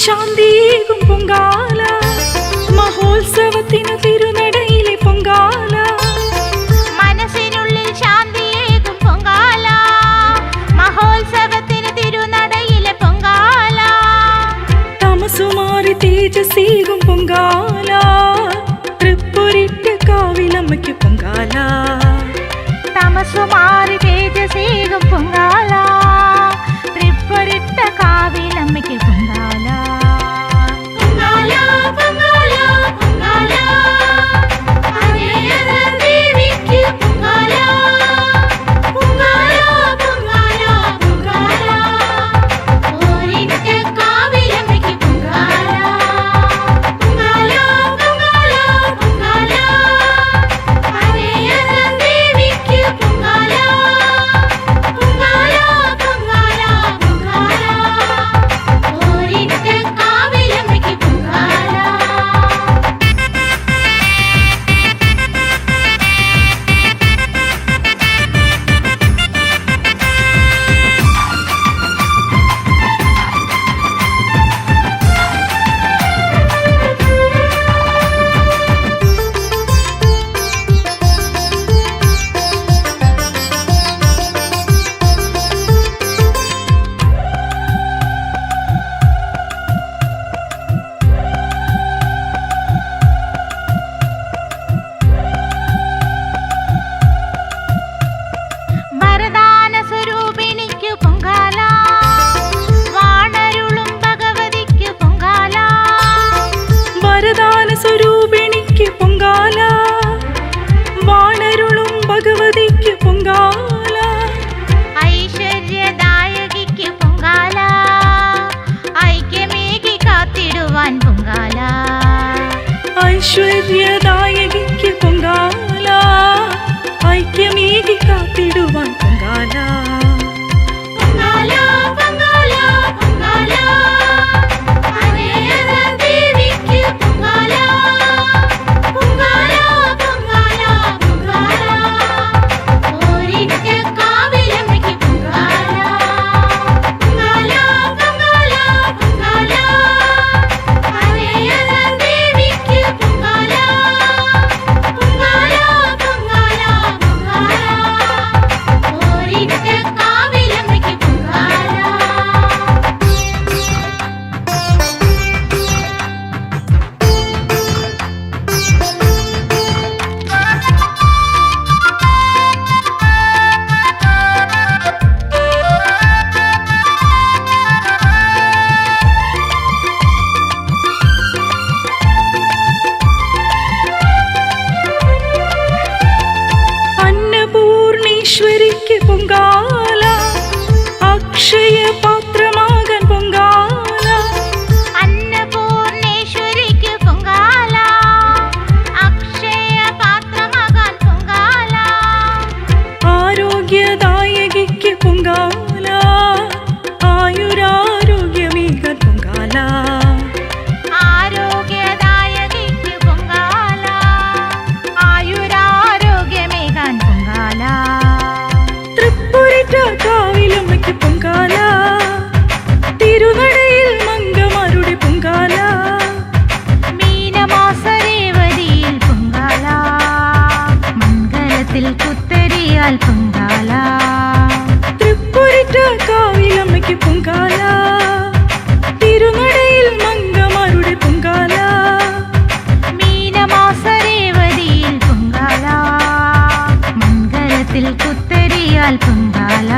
ശാന്തിയേകും പൊങ്കാല, മഹോത്സവത്തിന് തിരുനടയിലെ പൊങ്കാല. മനസ്സിനുള്ളിൽ ശാന്തിയേകും പൊങ്കാല, മഹോത്സവത്തിന് തിരുനടയിലെ പൊങ്കാല. തമസുമാറി തേജസ്സേകും പൊങ്കാല, തൃപ്പുരിട്ട് കാവിലമ്മയ്ക്ക് പൊങ്കാല. തമസുമാറി തേജസ്സേകും പൊങ്കാല, തൃപ്പുരിട്ട കാവിലമ്മയ്ക്ക് പൊങ്കാല. പൊങ്കാല പൊങ്കാല പൊങ്കാല, അരയറ ദേവിക്ക് പൊങ്കാല. പൊങ്കാല പൊങ്കാല പൊങ്കാല, ഓരിട്ട കാവിലമ്മയ്ക്ക് പൊങ്കാല. പൊങ്കാല പൊങ്കാല പൊങ്കാല, അരയറ ദേവിക്ക് പൊങ്കാല. പൊങ്കാല പൊങ്കാല പൊങ്കാല, ഓരിട്ട കാവിലമ്മയ്ക്ക് പൊങ്കാല. വരദാന സ്വരൂപിണിക്ക് പൊങ്കാല, വാണരുളും ഭഗവതിക്ക് പൊങ്കാല. വരദാന സ്വരൂപിണിക്ക് പൊങ്കാല, വാണരുളും ഭഗവതിക്ക് പൊങ്കാല. ഐശ്വര്യദായകിക്ക് പൊങ്കാല, ഐക്യമേകി കാത്തിടുവാൻ പൊങ്കാല. ഐശ്വര്യദായകിക്ക് പൊങ്കാല, ഐക്യമേകി കാത്തിടുവാൻ പൊങ്കാല. പൊങ്കാല പൊങ്കാല പൊങ്കാല, അരയറ ദേവിക്ക് പൊങ്കാല. പൊങ്കാല പൊങ്കാല പൊങ്കാല, ഓരിട്ട കാവിലമ്മയ്ക്ക് പൊങ്കാല. പൊങ്കാല പൊങ്കാല പൊങ്കാല, അരയറ ദേവിക്ക് പൊങ്കാല. പൊങ്കാല പൊങ്കാല പൊങ്കാല, ഓരിട്ട കാവിലമ്മയ്ക്ക് പൊങ്കാല. അന്നപൂർണേശ്വരിക്ക് പൊങ്കാല, അക്ഷയ പാത്രമാകാൻ പൊങ്കാല. അന്നപൂർണേശ്വരിക്ക് പൊങ്കാല, അക്ഷയ പാത്രമാകാൻ പൊങ്കാല. ആരോഗ്യദായകിക്ക് പൊങ്കാല, ആയുരാരോഗ്യമേകാൻ പൊങ്കാല. ആരോഗ്യദായകിക്ക് പൊങ്കാല, ആയുരാരോഗ്യമേകാൻ പൊങ്കാല. തൃപ്പുരിട്ട കാവിലമ്മയ്ക്ക് പൊങ്കാല, തിരുനടയിൽ മംഗമാരുടെ പൊങ്കാല. മീനമാസ രേവതിയിൽ പൊങ്കാല, മംഗലത്തിൽ കുത്തരിയാൽ പൊങ്കാല. തൃപ്പുരിട്ട കാവിലമ്മയ്ക്ക് പൊങ്കാല, തിരുനടയിൽ മംഗമാരുടെ പൊങ്കാല. മീനമാസ രേവതിയിൽ പൊങ്കാല, മംഗലത്തിൽ കുത്തരിയാൽ പൊങ്കാല.